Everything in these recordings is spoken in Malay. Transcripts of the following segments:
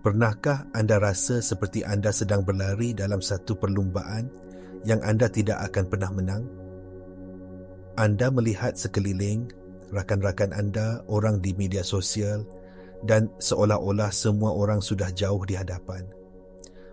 Pernahkah anda rasa seperti anda sedang berlari dalam satu perlumbaan yang anda tidak akan pernah menang? Anda melihat sekeliling, rakan-rakan anda, orang di media sosial, dan seolah-olah semua orang sudah jauh di hadapan.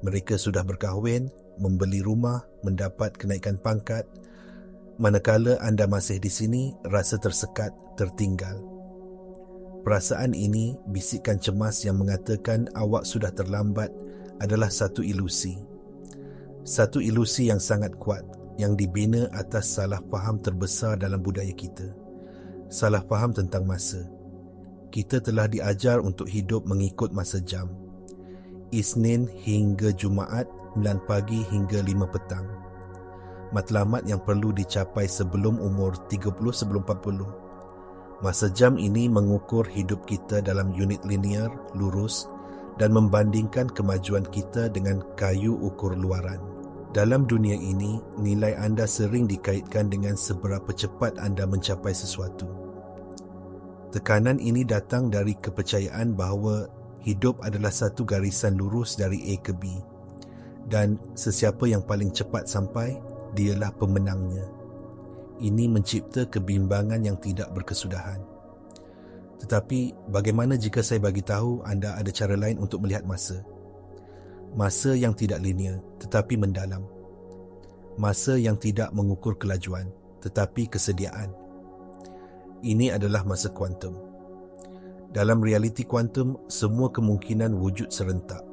Mereka sudah berkahwin, membeli rumah, mendapat kenaikan pangkat, manakala anda masih di sini rasa tersekat, tertinggal. Perasaan ini, bisikan cemas yang mengatakan awak sudah terlambat adalah satu ilusi. Satu ilusi yang sangat kuat, yang dibina atas salah faham terbesar dalam budaya kita. Salah faham tentang masa. Kita telah diajar untuk hidup mengikut masa jam. Isnin hingga Jumaat, 9 pagi hingga 5 petang. Matlamat yang perlu dicapai sebelum umur 30 sebelum 40. Masa jam ini mengukur hidup kita dalam unit linear, lurus, dan membandingkan kemajuan kita dengan kayu ukur luaran. Dalam dunia ini, nilai anda sering dikaitkan dengan seberapa cepat anda mencapai sesuatu. Tekanan ini datang dari kepercayaan bahawa hidup adalah satu garisan lurus dari A ke B, dan sesiapa yang paling cepat sampai, dialah pemenangnya. Ini mencipta kebimbangan yang tidak berkesudahan. Tetapi, bagaimana jika saya bagi tahu anda ada cara lain untuk melihat masa? Masa yang tidak linear, tetapi mendalam. Masa yang tidak mengukur kelajuan, tetapi kesediaan. Ini adalah masa kuantum. Dalam realiti kuantum, semua kemungkinan wujud serentak.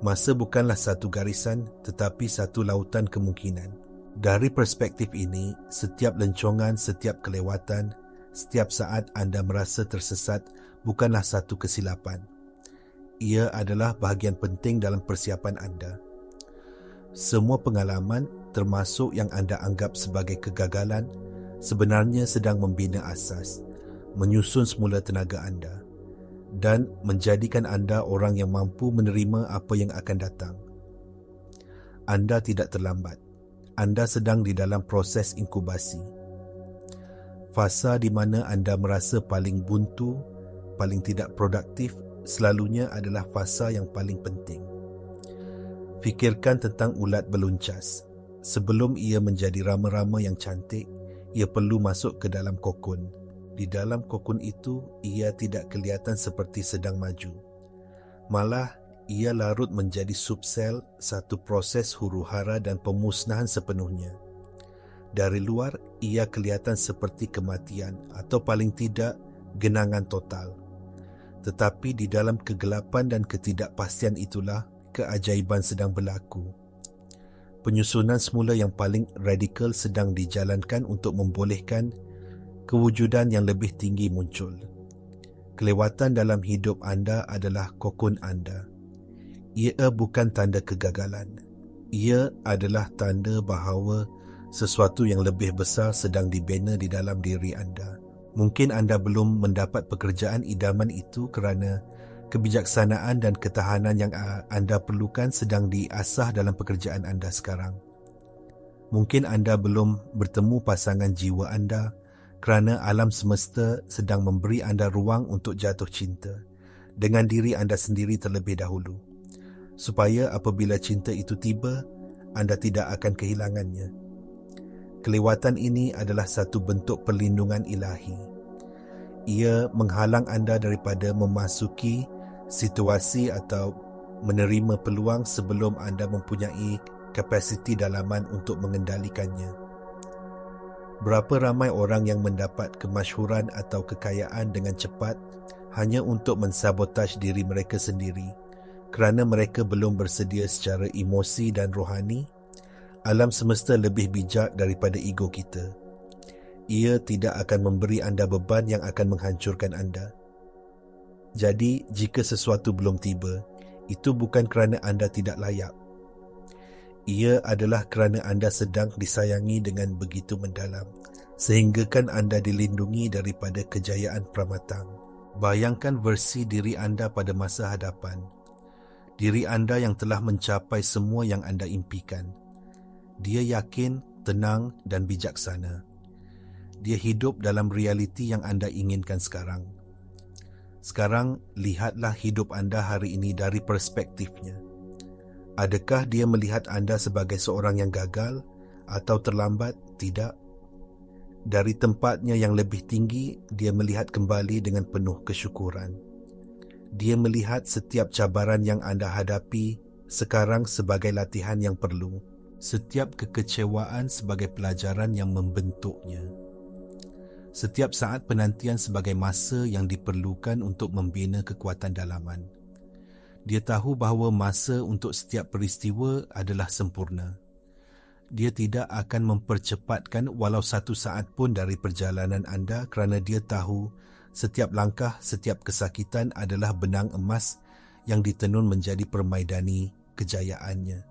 Masa bukanlah satu garisan, tetapi satu lautan kemungkinan. Dari perspektif ini, setiap lencongan, setiap kelewatan, setiap saat anda merasa tersesat bukanlah satu kesilapan. Ia adalah bahagian penting dalam persiapan anda. Semua pengalaman, termasuk yang anda anggap sebagai kegagalan, sebenarnya sedang membina asas, menyusun semula tenaga anda, dan menjadikan anda orang yang mampu menerima apa yang akan datang. Anda tidak terlambat. Anda sedang di dalam proses inkubasi. Fasa di mana anda merasa paling buntu, paling tidak produktif, selalunya adalah fasa yang paling penting. Fikirkan tentang ulat beluncas. Sebelum ia menjadi rama-rama yang cantik, ia perlu masuk ke dalam kokon. Di dalam kokon itu, ia tidak kelihatan seperti sedang maju. Malah, ia larut menjadi subsel, satu proses huru-hara dan pemusnahan sepenuhnya. Dari luar, ia kelihatan seperti kematian atau paling tidak genangan total. Tetapi di dalam kegelapan dan ketidakpastian itulah keajaiban sedang berlaku. Penyusunan semula yang paling radikal sedang dijalankan untuk membolehkan kewujudan yang lebih tinggi muncul. Kelewatan dalam hidup anda adalah kokon anda. Ia bukan tanda kegagalan. Ia adalah tanda bahawa sesuatu yang lebih besar sedang dibina di dalam diri anda. Mungkin anda belum mendapat pekerjaan idaman itu kerana kebijaksanaan dan ketahanan yang anda perlukan sedang diasah dalam pekerjaan anda sekarang. Mungkin anda belum bertemu pasangan jiwa anda kerana alam semesta sedang memberi anda ruang untuk jatuh cinta dengan diri anda sendiri terlebih dahulu, supaya apabila cinta itu tiba, anda tidak akan kehilangannya. Kelewatan ini adalah satu bentuk perlindungan ilahi. Ia menghalang anda daripada memasuki situasi atau menerima peluang sebelum anda mempunyai kapasiti dalaman untuk mengendalikannya. Berapa ramai orang yang mendapat kemasyhuran atau kekayaan dengan cepat hanya untuk mensabotaj diri mereka sendiri kerana mereka belum bersedia secara emosi dan rohani. Alam semesta lebih bijak daripada ego kita. Ia tidak akan memberi anda beban yang akan menghancurkan anda. Jadi, jika sesuatu belum tiba, itu bukan kerana anda tidak layak. Ia adalah kerana anda sedang disayangi dengan begitu mendalam, sehinggakan anda dilindungi daripada kejayaan pramatang. Bayangkan versi diri anda pada masa hadapan. Diri anda yang telah mencapai semua yang anda impikan. Dia yakin, tenang dan bijaksana. Dia hidup dalam realiti yang anda inginkan sekarang. Sekarang, lihatlah hidup anda hari ini dari perspektifnya. Adakah dia melihat anda sebagai seorang yang gagal atau terlambat? Tidak. Dari tempatnya yang lebih tinggi, dia melihat kembali dengan penuh kesyukuran. Dia melihat setiap cabaran yang anda hadapi sekarang sebagai latihan yang perlu, setiap kekecewaan sebagai pelajaran yang membentuknya, setiap saat penantian sebagai masa yang diperlukan untuk membina kekuatan dalaman. Dia tahu bahawa masa untuk setiap peristiwa adalah sempurna. Dia tidak akan mempercepatkan walau satu saat pun dari perjalanan anda kerana dia tahu setiap langkah, setiap kesakitan adalah benang emas yang ditenun menjadi permaidani kejayaannya.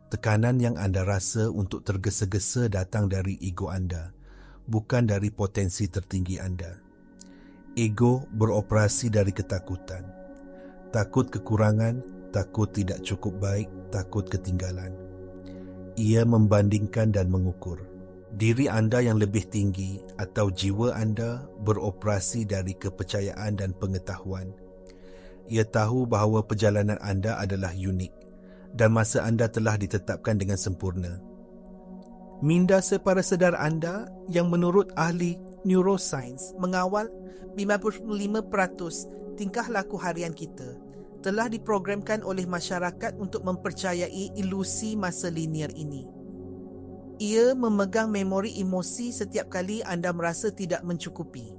Tekanan yang anda rasa untuk tergesa-gesa datang dari ego anda, bukan dari potensi tertinggi anda. Ego beroperasi dari ketakutan. Takut kekurangan, takut tidak cukup baik, takut ketinggalan. Ia membandingkan dan mengukur. Diri anda yang lebih tinggi atau jiwa anda beroperasi dari kepercayaan dan pengetahuan. Ia tahu bahawa perjalanan anda adalah unik dan masa anda telah ditetapkan dengan sempurna. Minda separa sedar anda yang menurut ahli neuroscience mengawal 55% tingkah laku harian kita telah diprogramkan oleh masyarakat untuk mempercayai ilusi masa linear ini. Ia memegang memori emosi setiap kali anda merasa tidak mencukupi.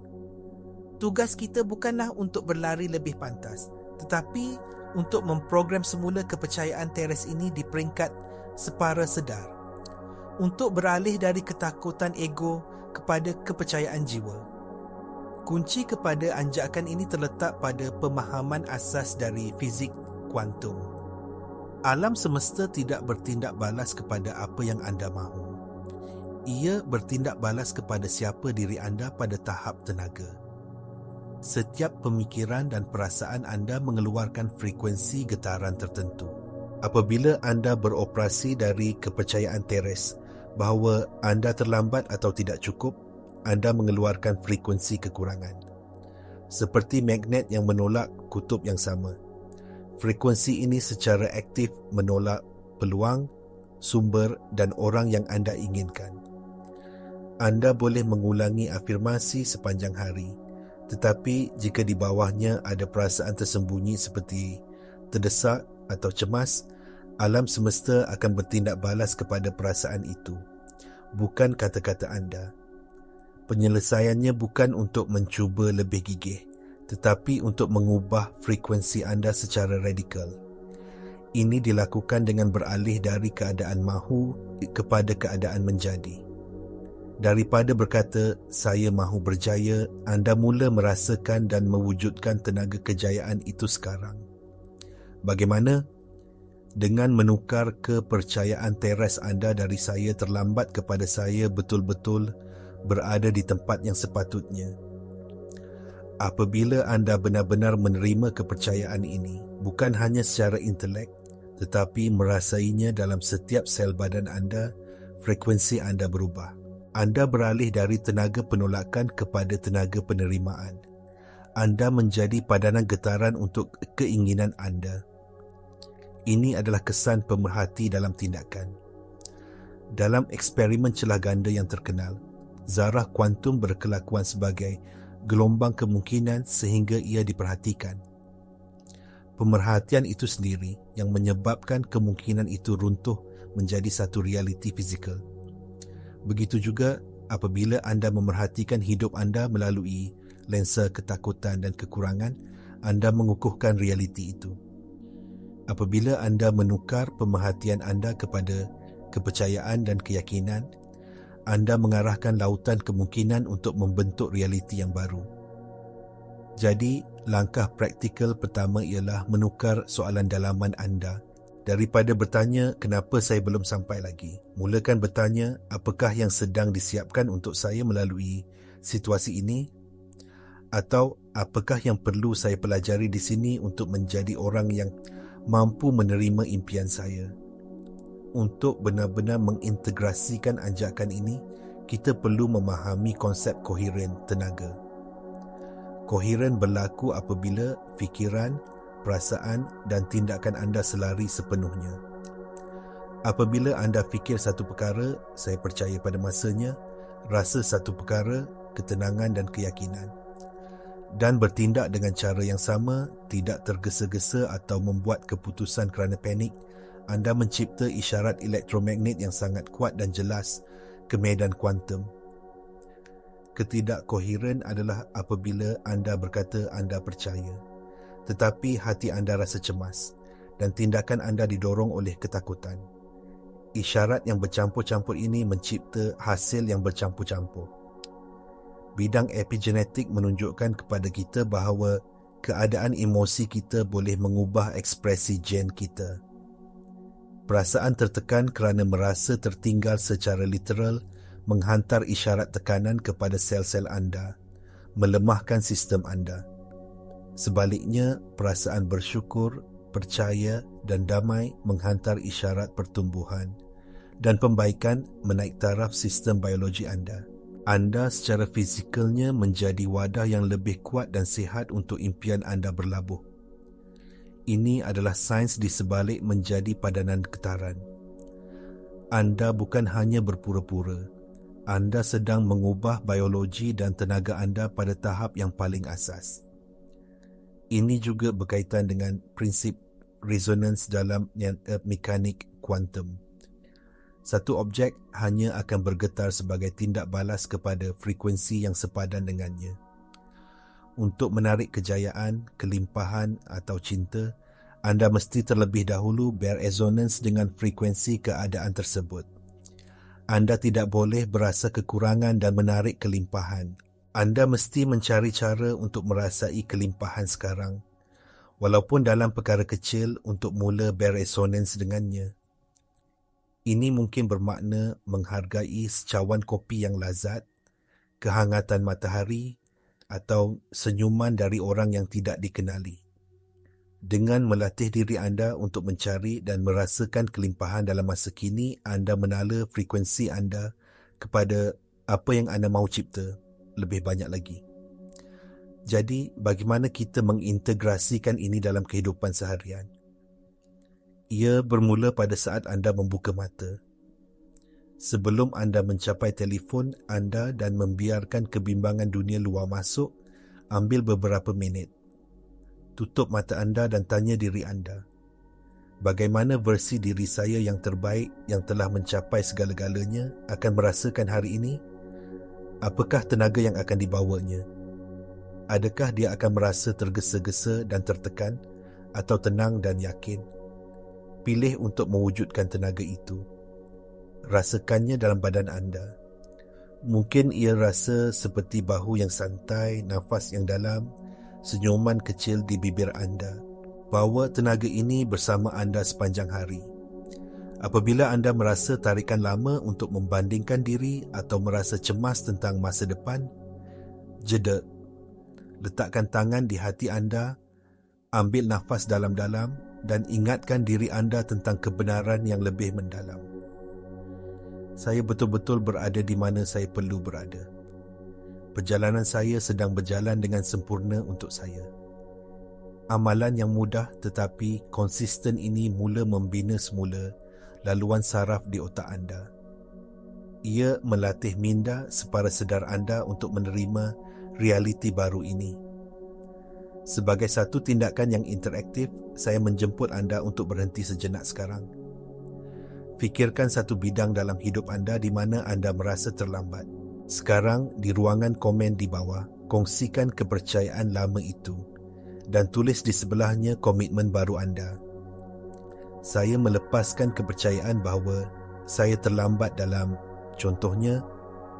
Tugas kita bukanlah untuk berlari lebih pantas, tetapi untuk memprogram semula kepercayaan teres ini di peringkat separa sedar, untuk beralih dari ketakutan ego kepada kepercayaan jiwa. Kunci kepada anjakan ini terletak pada pemahaman asas dari fizik kuantum. Alam semesta tidak bertindak balas kepada apa yang anda mahu. Ia bertindak balas kepada siapa diri anda pada tahap tenaga. Setiap pemikiran dan perasaan anda mengeluarkan frekuensi getaran tertentu. Apabila anda beroperasi dari kepercayaan teres bahawa anda terlambat atau tidak cukup, anda mengeluarkan frekuensi kekurangan. Seperti magnet yang menolak kutub yang sama. Frekuensi ini secara aktif menolak peluang, sumber dan orang yang anda inginkan. Anda boleh mengulangi afirmasi sepanjang hari, tetapi jika di bawahnya ada perasaan tersembunyi seperti terdesak atau cemas, alam semesta akan bertindak balas kepada perasaan itu, bukan kata-kata anda. Penyelesaiannya bukan untuk mencuba lebih gigih, tetapi untuk mengubah frekuensi anda secara radikal. Ini dilakukan dengan beralih dari keadaan mahu kepada keadaan menjadi. Daripada berkata, saya mahu berjaya, anda mula merasakan dan mewujudkan tenaga kejayaan itu sekarang. Bagaimana? Dengan menukar kepercayaan teres anda dari saya terlambat kepada saya betul-betul berada di tempat yang sepatutnya. Apabila anda benar-benar menerima kepercayaan ini, bukan hanya secara intelek, tetapi merasainya dalam setiap sel badan anda, frekuensi anda berubah. Anda beralih dari tenaga penolakan kepada tenaga penerimaan. Anda menjadi padanan getaran untuk keinginan anda. Ini adalah kesan pemerhati dalam tindakan. Dalam eksperimen celah ganda yang terkenal, zarah kuantum berkelakuan sebagai gelombang kemungkinan sehingga ia diperhatikan. Pemerhatian itu sendiri yang menyebabkan kemungkinan itu runtuh menjadi satu realiti fizikal. Begitu juga apabila anda memerhatikan hidup anda melalui lensa ketakutan dan kekurangan, anda mengukuhkan realiti itu. Apabila anda menukar pemerhatian anda kepada kepercayaan dan keyakinan, anda mengarahkan lautan kemungkinan untuk membentuk realiti yang baru. Jadi, langkah praktikal pertama ialah menukar soalan dalaman anda. Daripada bertanya, kenapa saya belum sampai lagi? Mulakan bertanya, apakah yang sedang disiapkan untuk saya melalui situasi ini? Atau, apakah yang perlu saya pelajari di sini untuk menjadi orang yang mampu menerima impian saya? Untuk benar-benar mengintegrasikan anjakan ini, kita perlu memahami konsep koheren tenaga. Koheren berlaku apabila fikiran, perasaan dan tindakan anda selari sepenuhnya. Apabila anda fikir satu perkara, saya percaya pada masanya, rasa satu perkara, ketenangan dan keyakinan, dan bertindak dengan cara yang sama, tidak tergesa-gesa atau membuat keputusan kerana panik, anda mencipta isyarat elektromagnet yang sangat kuat dan jelas ke medan kuantum. Ketidakkoheren adalah apabila anda berkata anda percaya, tetapi hati anda rasa cemas dan tindakan anda didorong oleh ketakutan. Isyarat yang bercampur-campur ini mencipta hasil yang bercampur-campur. Bidang epigenetik menunjukkan kepada kita bahawa keadaan emosi kita boleh mengubah ekspresi gen kita. Perasaan tertekan kerana merasa tertinggal secara literal menghantar isyarat tekanan kepada sel-sel anda, melemahkan sistem anda. Sebaliknya, perasaan bersyukur, percaya dan damai menghantar isyarat pertumbuhan dan pembaikan menaik taraf sistem biologi anda. Anda secara fizikalnya menjadi wadah yang lebih kuat dan sihat untuk impian anda berlabuh. Ini adalah sains di sebalik menjadi padanan getaran. Anda bukan hanya berpura-pura. Anda sedang mengubah biologi dan tenaga anda pada tahap yang paling asas. Ini juga berkaitan dengan prinsip resonans dalam mekanik kuantum. Satu objek hanya akan bergetar sebagai tindak balas kepada frekuensi yang sepadan dengannya. Untuk menarik kejayaan, kelimpahan atau cinta, anda mesti terlebih dahulu beresonans dengan frekuensi keadaan tersebut. Anda tidak boleh berasa kekurangan dan menarik kelimpahan. Anda mesti mencari cara untuk merasai kelimpahan sekarang, walaupun dalam perkara kecil untuk mula beresonans dengannya. Ini mungkin bermakna menghargai secawan kopi yang lazat, kehangatan matahari, atau senyuman dari orang yang tidak dikenali. Dengan melatih diri anda untuk mencari dan merasakan kelimpahan dalam masa kini, anda menala frekuensi anda kepada apa yang anda mahu cipta lebih banyak lagi. Jadi, bagaimana kita mengintegrasikan ini dalam kehidupan seharian? Ia bermula pada saat anda membuka mata. Sebelum anda mencapai telefon anda dan membiarkan kebimbangan dunia luar masuk, ambil beberapa minit. Tutup mata anda dan tanya diri anda, bagaimana versi diri saya yang terbaik yang telah mencapai segala-galanya akan merasakan hari ini? Apakah tenaga yang akan dibawanya? Adakah dia akan merasa tergesa-gesa dan tertekan atau tenang dan yakin? Pilih untuk mewujudkan tenaga itu. Rasakannya dalam badan anda. Mungkin ia rasa seperti bahu yang santai, nafas yang dalam, senyuman kecil di bibir anda. Bawa tenaga ini bersama anda sepanjang hari. Apabila anda merasa tarikan lama untuk membandingkan diri atau merasa cemas tentang masa depan, jeda. Letakkan tangan di hati anda, ambil nafas dalam-dalam dan ingatkan diri anda tentang kebenaran yang lebih mendalam. Saya betul-betul berada di mana saya perlu berada. Perjalanan saya sedang berjalan dengan sempurna untuk saya. Amalan yang mudah tetapi konsisten ini mula membina semula laluan saraf di otak anda. Ia melatih minda separa sedar anda untuk menerima realiti baru ini. Sebagai satu tindakan yang interaktif, saya menjemput anda untuk berhenti sejenak sekarang. Fikirkan satu bidang dalam hidup anda di mana anda merasa terlambat. Sekarang, di ruangan komen di bawah, kongsikan kepercayaan lama itu dan tulis di sebelahnya komitmen baru anda. Saya melepaskan kepercayaan bahawa saya terlambat dalam, contohnya,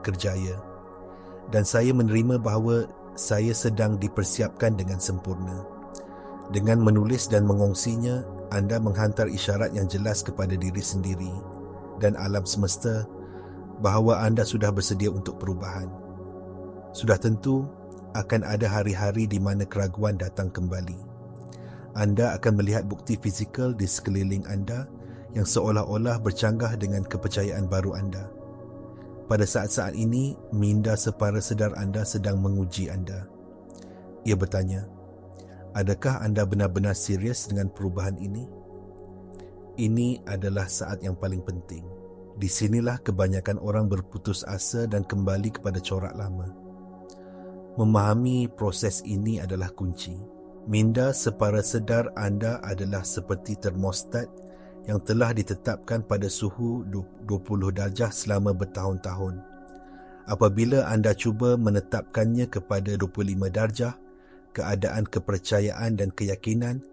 kerjaya. Dan saya menerima bahawa saya sedang dipersiapkan dengan sempurna. Dengan menulis dan mengongsinya, anda menghantar isyarat yang jelas kepada diri sendiri dan alam semesta bahawa anda sudah bersedia untuk perubahan. Sudah tentu akan ada hari-hari di mana keraguan datang kembali. Anda akan melihat bukti fizikal di sekeliling anda yang seolah-olah bercanggah dengan kepercayaan baru anda. Pada saat-saat ini, minda separa sedar anda sedang menguji anda. Ia bertanya, adakah anda benar-benar serius dengan perubahan ini? Ini adalah saat yang paling penting. Di sinilah kebanyakan orang berputus asa dan kembali kepada corak lama. Memahami proses ini adalah kunci. Minda separa sedar anda adalah seperti termostat yang telah ditetapkan pada suhu 20 darjah selama bertahun-tahun. Apabila anda cuba menetapkannya kepada 25 darjah, keadaan kepercayaan dan keyakinan,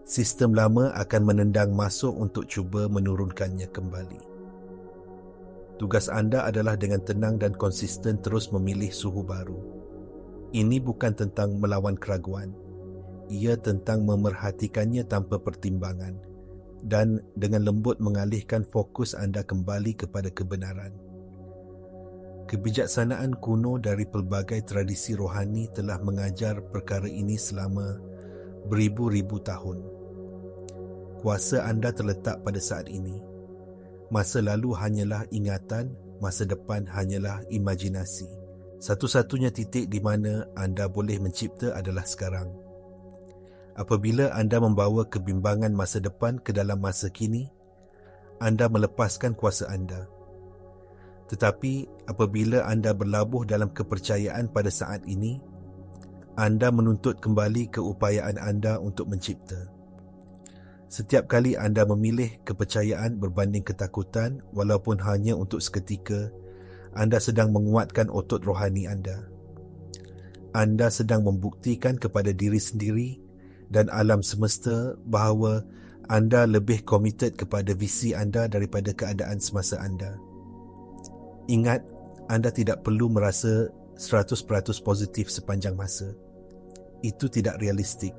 sistem lama akan menendang masuk untuk cuba menurunkannya kembali. Tugas anda adalah dengan tenang dan konsisten terus memilih suhu baru. Ini bukan tentang melawan keraguan. Ia tentang memerhatikannya tanpa pertimbangan dan dengan lembut mengalihkan fokus anda kembali kepada kebenaran. Kebijaksanaan kuno dari pelbagai tradisi rohani telah mengajar perkara ini selama beribu-ribu tahun. Kuasa anda terletak pada saat ini. Masa lalu hanyalah ingatan, masa depan hanyalah imajinasi. Satu-satunya titik di mana anda boleh mencipta adalah sekarang. Apabila anda membawa kebimbangan masa depan ke dalam masa kini, anda melepaskan kuasa anda. Tetapi apabila anda berlabuh dalam kepercayaan pada saat ini, anda menuntut kembali keupayaan anda untuk mencipta. Setiap kali anda memilih kepercayaan berbanding ketakutan, walaupun hanya untuk seketika, anda sedang menguatkan otot rohani anda. Anda sedang membuktikan kepada diri sendiri dan alam semesta bahawa anda lebih komited kepada visi anda daripada keadaan semasa anda. Ingat, anda tidak perlu merasa 100% positif sepanjang masa. Itu tidak realistik.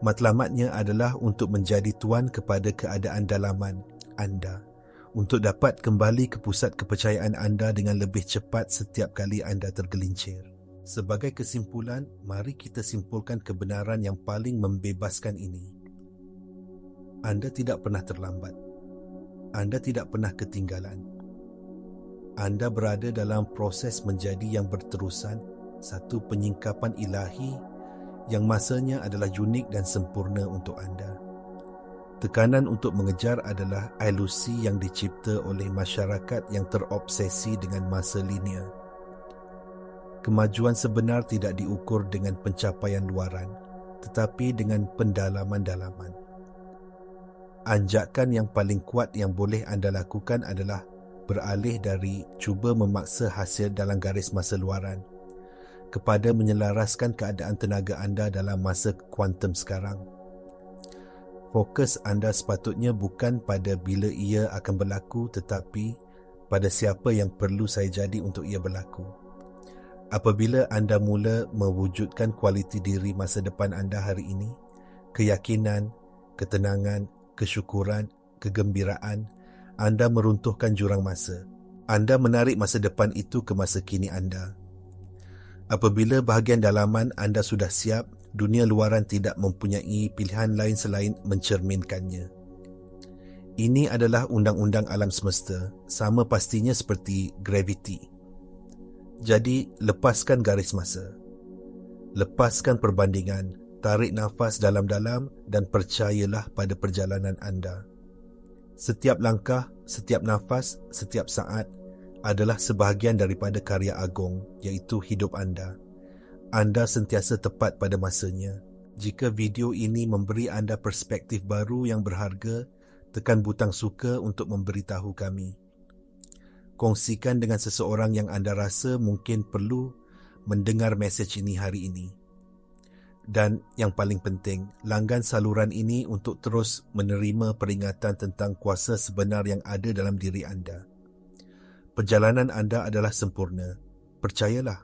Matlamatnya adalah untuk menjadi tuan kepada keadaan dalaman anda, untuk dapat kembali ke pusat kepercayaan anda dengan lebih cepat setiap kali anda tergelincir. Sebagai kesimpulan, mari kita simpulkan kebenaran yang paling membebaskan ini. Anda tidak pernah terlambat. Anda tidak pernah ketinggalan. Anda berada dalam proses menjadi yang berterusan, satu penyingkapan ilahi yang masanya adalah unik dan sempurna untuk anda. Tekanan untuk mengejar adalah ilusi yang dicipta oleh masyarakat yang terobsesi dengan masa linear. Kemajuan sebenar tidak diukur dengan pencapaian luaran, tetapi dengan pendalaman-dalaman. Anjakan yang paling kuat yang boleh anda lakukan adalah beralih dari cuba memaksa hasil dalam garis masa luaran kepada menyelaraskan keadaan tenaga anda dalam masa kuantum sekarang. Fokus anda sepatutnya bukan pada bila ia akan berlaku, tetapi pada siapa yang perlu saya jadi untuk ia berlaku. Apabila anda mula mewujudkan kualiti diri masa depan anda hari ini, keyakinan, ketenangan, kesyukuran, kegembiraan, anda meruntuhkan jurang masa. Anda menarik masa depan itu ke masa kini anda. Apabila bahagian dalaman anda sudah siap, dunia luaran tidak mempunyai pilihan lain selain mencerminkannya. Ini adalah undang-undang alam semesta, sama pastinya seperti graviti. Jadi, lepaskan garis masa. Lepaskan perbandingan, tarik nafas dalam-dalam dan percayalah pada perjalanan anda. Setiap langkah, setiap nafas, setiap saat adalah sebahagian daripada karya agung, iaitu hidup anda. Anda sentiasa tepat pada masanya. Jika video ini memberi anda perspektif baru yang berharga, tekan butang suka untuk memberitahu kami. Kongsikan dengan seseorang yang anda rasa mungkin perlu mendengar mesej ini hari ini. Dan yang paling penting, langgan saluran ini untuk terus menerima peringatan tentang kuasa sebenar yang ada dalam diri anda. Perjalanan anda adalah sempurna. Percayalah.